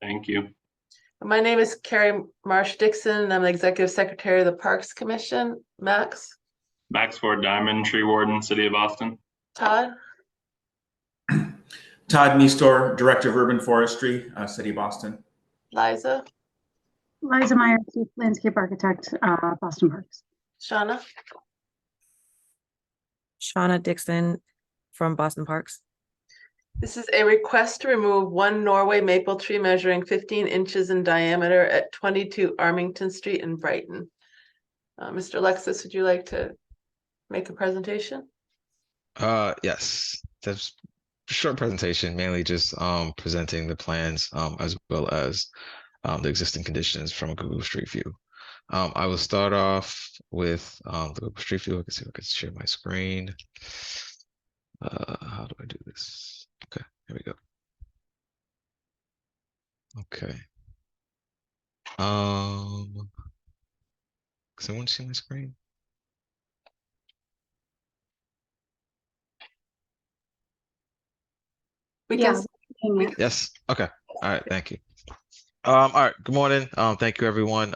Thank you. My name is Carrie Marsh-Dixon, and I'm the Executive Secretary of the Parks Commission. Max? Max Ford Diamond, Tree Warden, City of Boston. Todd? Todd Meestor, Director of Urban Forestry, City of Boston. Liza? Liza Meyer, Chief Landscape Architect, Boston Parks. Shauna? Shauna Dixon from Boston Parks. This is a request to remove one Norway maple tree measuring 15 inches in diameter at 22 Armington Street in Brighton. Mr. Alexis, would you like to make a presentation? Yes, that's a short presentation, mainly just presenting the plans as well as the existing conditions from a Google Street View. I will start off with the Google Street View. I can see if I can share my screen. How do I do this? Okay, here we go. Okay. Does anyone see my screen? We Yeah. can. Yes. Okay. All right. Thank you. All right. Good morning. Thank you, everyone.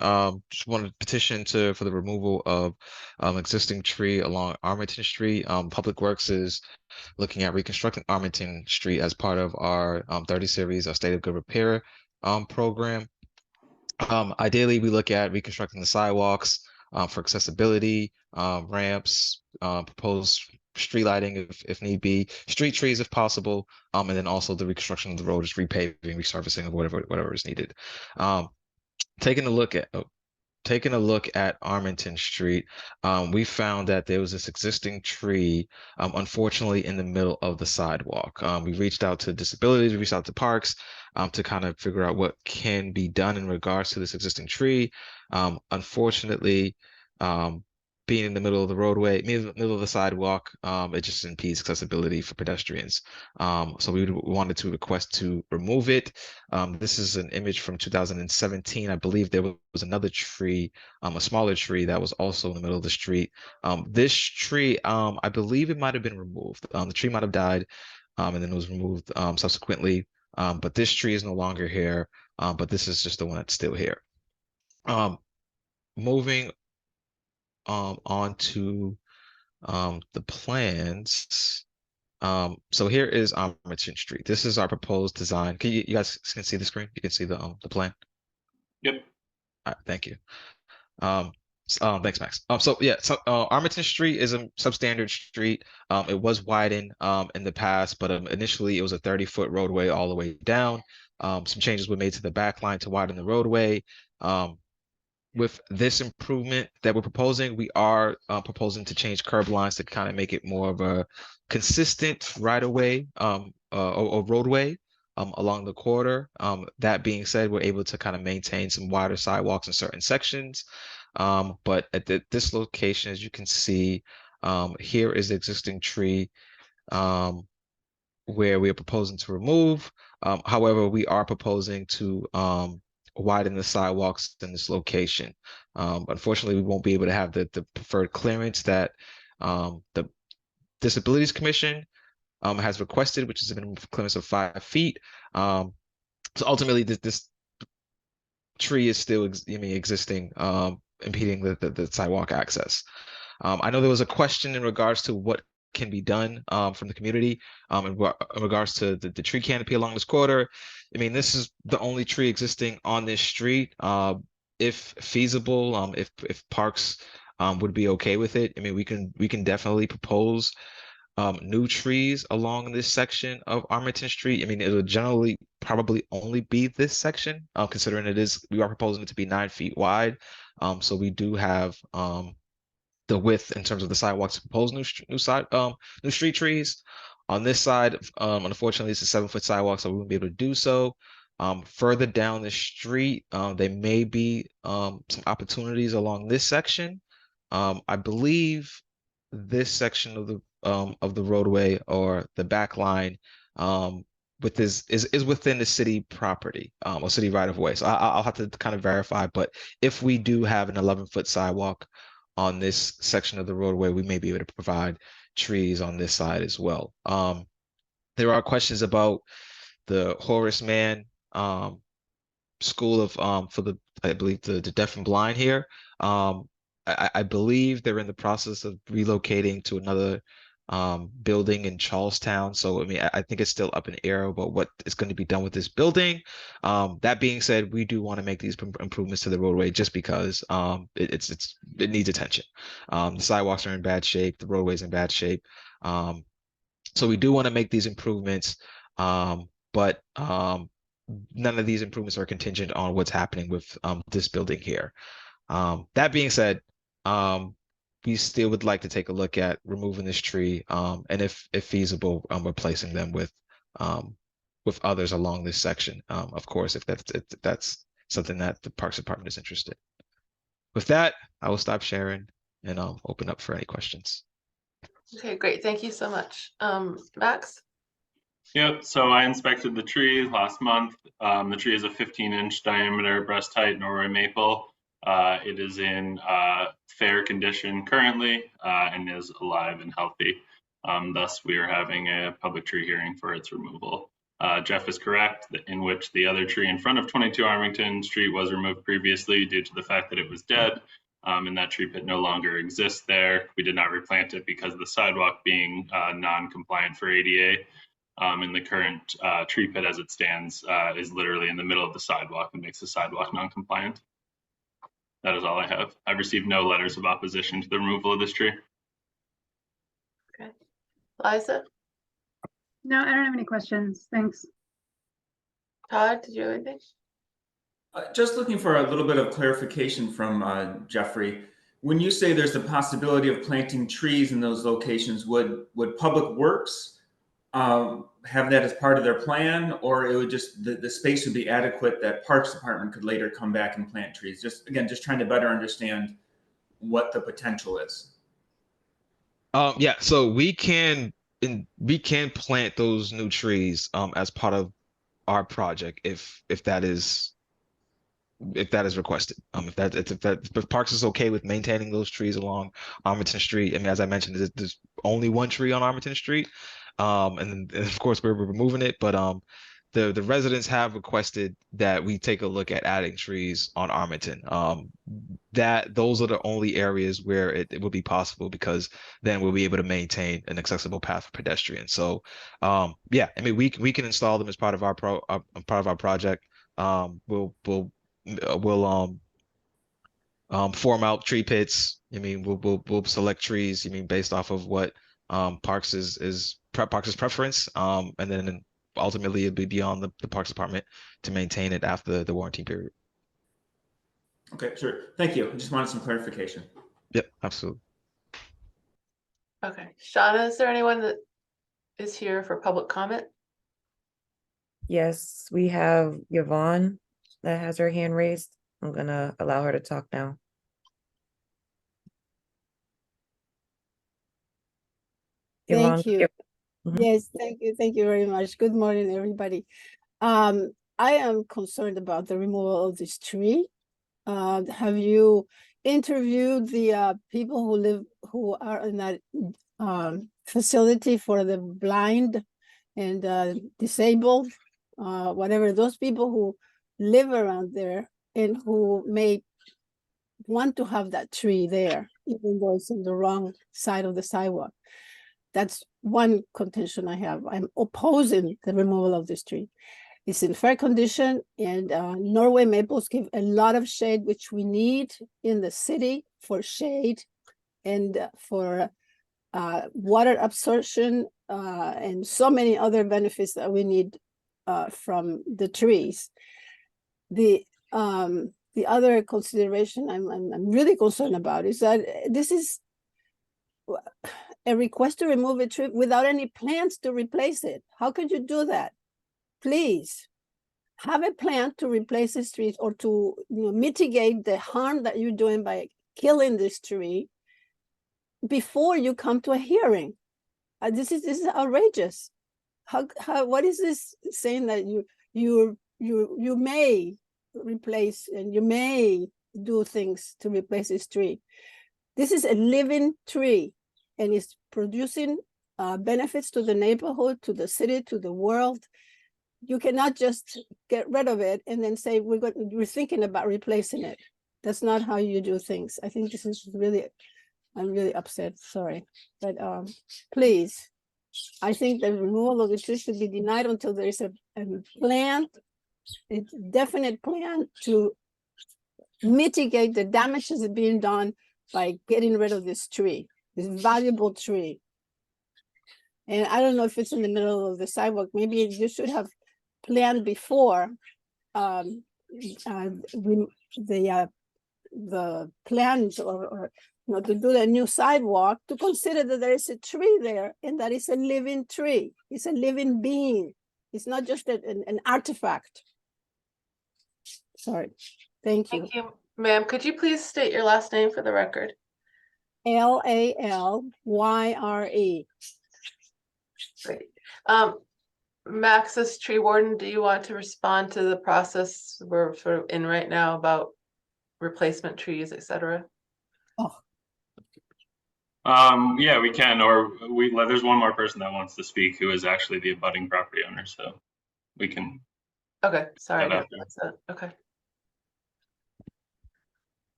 Just wanted to petition for the removal of existing tree along Armington Street. Public Works is looking at reconstructing Armington Street as part of our 30 series, our State of Good Repair program. Ideally, we look at reconstructing the sidewalks for accessibility, ramps, proposed street lighting if need be, street trees if possible, and then also the reconstruction of the road, just repaving, resurfacing of whatever is needed. Taking a look at Armington Street, we found that there was this existing tree, unfortunately, in the middle of the sidewalk. We reached out to disabilities, we reached out to parks to kind of figure out what can be done in regards to this existing tree. Unfortunately, being in the middle of the roadway, middle of the sidewalk, it just impedes accessibility for pedestrians. So we wanted to request to remove it. This is an image from 2017. I believe there was another tree, a smaller tree that was also in the middle of the street. This tree, I believe it might have been removed. The tree might have died, and then it was removed subsequently. But this tree is no longer here, but this is just the one that's still here. Moving on to the plans. So here is Armington Street. This is our proposed design. Can you guys can see the screen? You can see the plan. Yep. All right, thank you. Thanks, Max. So Armington Street is a substandard street. It was widened in the past, but initially it was a 30-foot roadway all the way down. Some changes were made to the back line to widen the roadway. With this improvement that we're proposing, we are proposing to change curb lines to kind of make it more of a consistent right-of-way or roadway along the corridor. That being said, we're able to kind of maintain some wider sidewalks in certain sections. But at this location, as you can see, here is the existing tree where we are proposing to remove. However, we are proposing to widen the sidewalks in this location. Unfortunately, we won't be able to have the preferred clearance that the Disabilities Commission has requested, which is a minimum clearance of 5 feet. So ultimately, this tree is still existing, impeding the sidewalk access. I know there was a question in regards to what can be done from the community in regards to the tree canopy along this corridor. I mean, this is the only tree existing on this street. If feasible, if parks would be okay with it, I mean, we can definitely propose new trees along this section of Armington Street. I mean, it would generally probably only be this section, considering we are proposing it to be 9 feet wide. So we do have the width in terms of the sidewalks to propose new street trees. On this side, unfortunately, it's a 7-foot sidewalk, so we wouldn't be able to do so. Further down the street, there may be some opportunities along this section. I believe this section of the roadway or the back line is within the city property or city right of way. So I'll have to kind of verify. But if we do have an 11-foot sidewalk on this section of the roadway, we may be able to provide trees on this side as well. There are questions about the Horace Mann school of for the I believe the deaf and blind here. I believe they're in the process of relocating to another building in Charlestown. So I mean, I think it's still up in air about what is going to be done with this building. That being said, we do want to make these improvements to the roadway just because it needs attention. The sidewalks are in bad shape, the roadway's in bad shape. So we do want to make these improvements, but none of these improvements are contingent on what's happening with this building here. That being said, we still would like to take a look at removing this tree, and if feasible, replacing them with others along this section. Of course, if that's something that the Parks Department is interested. With that, I will stop sharing and open up for any questions. Okay, great. Thank you so much. Max? Yep, so I inspected the tree last month. The tree is a 15-inch diameter breast height Norway Maple. It is in fair condition currently and is alive and healthy. Thus, we are having a public tree hearing for its removal. Jeff is correct in which the other tree in front of 22 Armington Street was removed previously due to the fact that it was dead, and that tree pit no longer exists there. We did not replant it because of the sidewalk being non-compliant for ADA. And the current tree pit as it stands is literally in the middle of the sidewalk and makes the sidewalk non-compliant. That is all I have. I've received no letters of opposition to the removal of this tree. Okay. Liza? No, I don't have any questions. Thanks. Todd, did you have anything? Just looking for a little bit of clarification from Jeffrey. When you say there's the possibility of planting trees in those locations, would Public Works have that as part of their plan, or it would just the space would be adequate that Parks Department could later come back and plant trees? Just trying to better understand what the potential is. Yeah, so we can plant those new trees as part of our project if that is requested. If Parks is okay with maintaining those trees along Armington Street. I mean, as I mentioned, there's only one tree on Armington Street. And of course we're removing it, but the residents have requested that we take a look at adding trees on Armington. Those are the only areas where it will be possible, because then we'll be able to maintain an accessible path for pedestrians. So yeah, I mean, we can install them as part of our project. We'll form out tree pits. I mean, we'll select trees. I mean, based off of what Parks' preference, and then ultimately it'll be beyond the Parks Department to maintain it after the warranty period. Okay, sure. Thank you. I just wanted some clarification. Yep, absolutely. Okay. Shauna, is there anyone that is here for public comment? Yes, we have Yvonne that has her hand raised. I'm gonna allow her to talk now. Thank you. Mhm. Yes, thank you. Thank you very much. Good morning, everybody. I am concerned about the removal of this tree. Have you interviewed the people who are in that facility for the blind and disabled, whatever, those people who live around there and who may want to have that tree there, even though it's on the wrong side of the sidewalk? That's one contention I have. I'm opposing the removal of this tree. It's in fair condition, and Norway maples give a lot of shade, which we need in the city for shade and for water absorption and so many other benefits that we need from the trees. The other consideration I'm really concerned about is that this is a request to remove a tree without any plans to replace it. How could you do that? Please have a plan to replace this tree or to mitigate the harm that you're doing by killing this tree before you come to a hearing. This is outrageous. What is this saying that you may replace and you may do things to replace this tree? This is a living tree, and it's producing benefits to the neighborhood, to the city, to the world. you cannot just get rid of it and then say we're thinking about replacing it. That's not how you do things. I think this is really, I'm really upset, sorry. But please, I think the removal of the tree should be denied until there is a plan, a definite plan to mitigate the damage that's being done by getting rid of this tree, this valuable tree. And I don't know if it's in the middle of the sidewalk. Maybe you should have planned before the plans or you know, to do the new sidewalk, to consider that there is a tree there and that is a living tree. It's a living being. It's not just an artifact. Sorry. Thank you. Thank you, ma'am. Could you please state your last name for the record? Lallyre. Great. Max's tree warden, do you want to respond to the process we're sort of in right now about replacement trees, etc.? Oh, Yeah, we can, or there's one more person that wants to speak who is actually the abutting property owner, so we can. Okay, sorry. That No, after. that's it. Okay.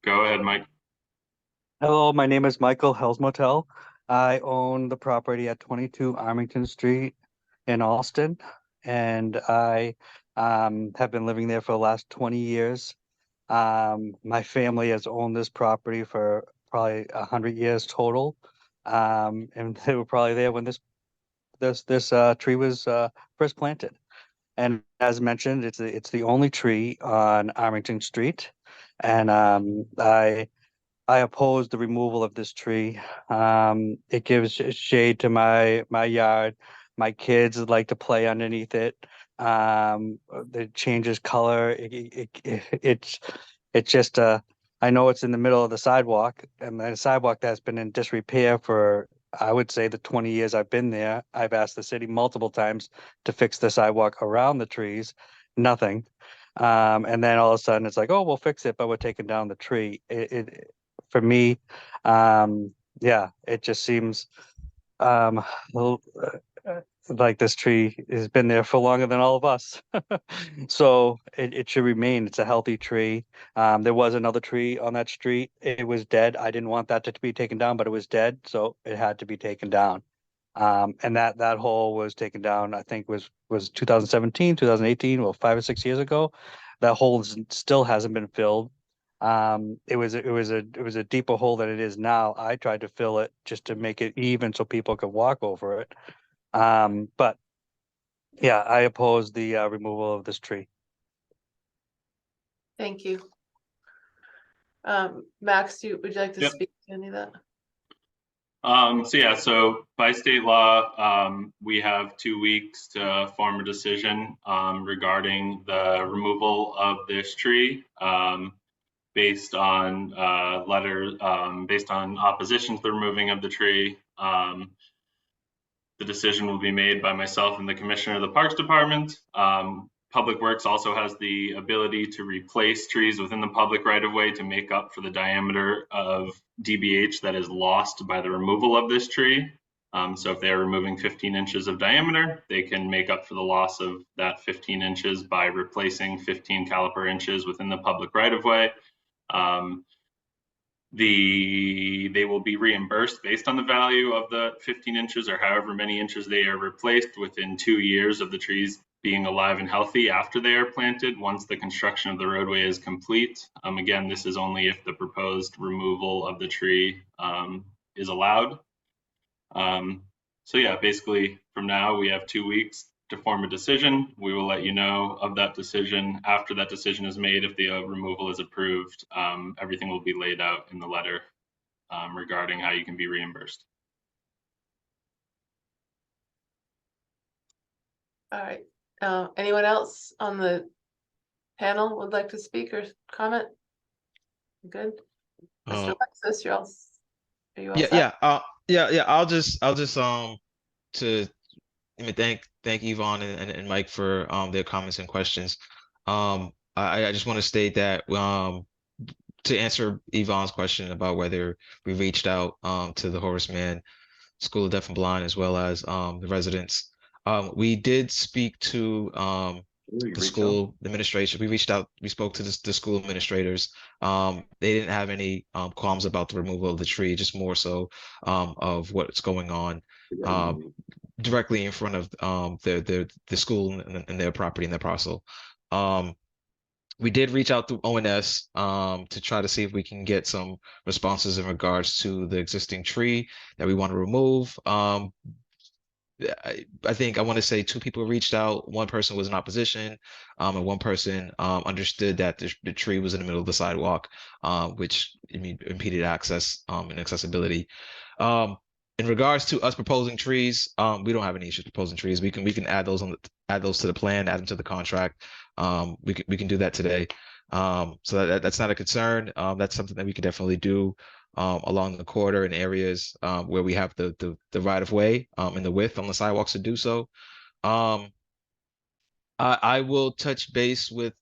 Go ahead, Mike. Hello, my name is Michael Helsmotel. I own the property at 22 Armington Street in Alston, and I have been living there for the last 20 years. My family has owned this property for probably 100 years total, and they were probably there when this tree was first planted. And as mentioned, it's the only tree on Armington Street, and I oppose the removal of this tree. It gives shade to my yard. My kids like to play underneath it. It changes color. It's just I know it's in the middle of the sidewalk, and the sidewalk that's been in disrepair for, I would say, the 20 years I've been there. I've asked the city multiple times to fix the sidewalk around the trees. Nothing. And then all of a sudden it's like, oh, we'll fix it, but we're taking down the tree. For me, yeah, it just seems like this tree has been there for longer than all of us. So it should remain. It's a healthy tree. There was another tree on that street. It was dead. I didn't want that to be taken down, but it was dead, so it had to be taken down. And that hole was taken down, I think was 2017, 2018, well, 5 or 6 years ago. That hole still hasn't been filled. It was a deeper hole than it is now. I tried to fill it just to make it even so people could walk over it. But yeah, I oppose the removal of this tree. Thank you. Max, would you like to Yep. speak to any of that? So by state law, we have 2 weeks to form a decision regarding the removal of this tree, based on based on opposition to the removing of the tree. The decision will be made by myself and the commissioner of the Parks Department. Public Works also has the ability to replace trees within the public right-of-way to make up for the diameter of DBH that is lost by the removal of this tree. So if they are removing 15 inches of diameter, they can make up for the loss of that 15 inches by replacing 15 caliper inches within the public right-of-way. They will be reimbursed based on the value of the 15 inches or however many inches they are replaced within 2 years of the trees being alive and healthy after they are planted, once the construction of the roadway is complete. Again, this is only if the proposed removal of the tree is allowed. So yeah, basically from now we have 2 weeks to form a decision. We will let you know of that decision. After that decision is made, if the removal is approved, everything will be laid out in the letter regarding how you can be reimbursed. All right. Anyone else on the panel would like to speak or comment? Good. Mr. Alexis, are you all set? I'll just to thank Yvonne and Mike for their comments and questions. I just want to state that to answer Yvonne's question about whether we reached out to the Horace Mann School of Deaf and Blind as well as the residents. We did speak to the school administration. We reached out, we spoke to the school administrators. They didn't have any qualms about the removal of the tree, just more so of what's going on directly in front of the school and their property and their parcel. We did reach out through ONS to try to see if we can get some responses in regards to the existing tree that we want to remove. I think I want to say 2 people reached out. One person was in opposition, and one person understood that the tree was in the middle of the sidewalk, which impeded access and accessibility. In regards to us proposing trees, we don't have any issues proposing trees. We can add those to the plan, add them to the contract. We can do that today. So that's not a concern. That's something that we can definitely do along the corridor in areas where we have the right of way and the width on the sidewalks to do so. I will touch base with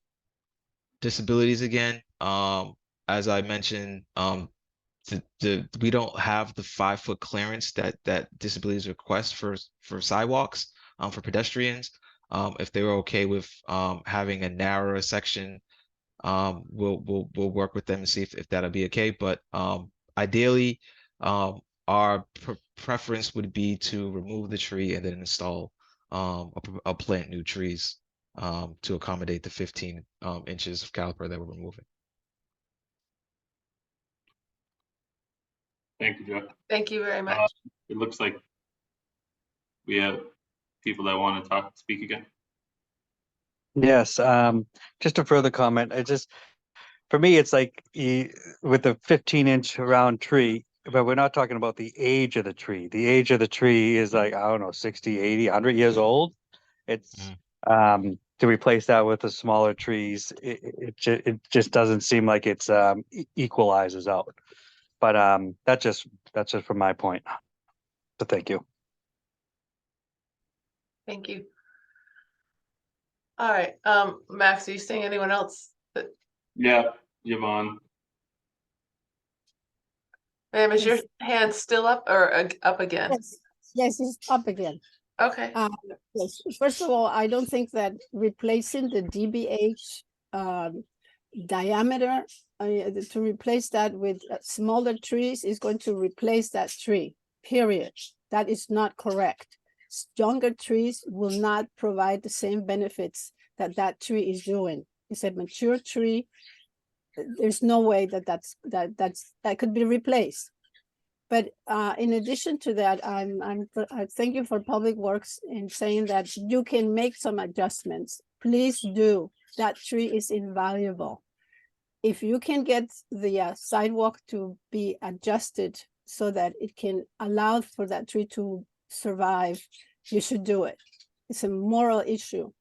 disabilities again. As I mentioned, we don't have the 5-foot clearance that disabilities request for sidewalks for pedestrians. If they were okay with having a narrower section, we'll work with them and see if that'll be okay. But ideally, our preference would be to remove the tree and then install a plant new trees to accommodate the 15 inches of caliper that we're removing. Thank you, Jeff. Thank you very much. It looks like we have people that want to speak again. Yes, just a further comment. For me, it's like with the 15-inch round tree, but we're not talking about the age of the tree. The age of the tree is like, I don't know, 60, 80, 100 years old. It's to replace that with the smaller trees, it just doesn't seem like it's equalizes out. But that's just from my point. So thank you. Thank you. All right, Max, are you seeing anyone else? Yeah, Yvonne. Ma'am, is your hand still up or up again? Yes, it's up again. Okay. Yes. First of all, I don't think that replacing the DBH diameter to replace that with smaller trees is going to replace that tree, period. That is not correct. Younger trees will not provide the same benefits that tree is doing. It's a mature tree. There's no way that could be replaced. But in addition to that, I thank you for Public Works in saying that you can make some adjustments. Please do. That tree is invaluable. If you can get the sidewalk to be adjusted so that it can allow for that tree to survive, you should do it. It's a moral issue.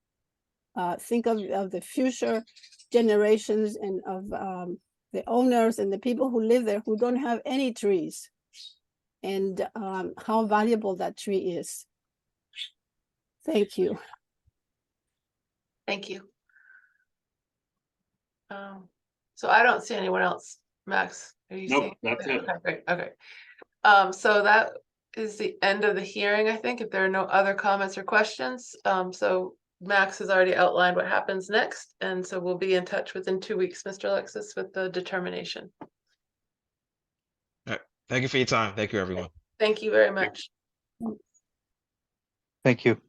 Think of the future generations and of the owners and the people who live there who don't have any trees, and how valuable that tree is. Thank you. Thank you. So I don't see anyone else. Max, are you Nope, seeing? that's it. Okay, great. Okay. So that is the end of the hearing, I think, if there are no other comments or questions. So Max has already outlined what happens next, and so we'll be in touch within 2 weeks, Mr. Alexis, with the determination. All right. Thank you for your time. Thank you, everyone. Thank you very much. Thank you.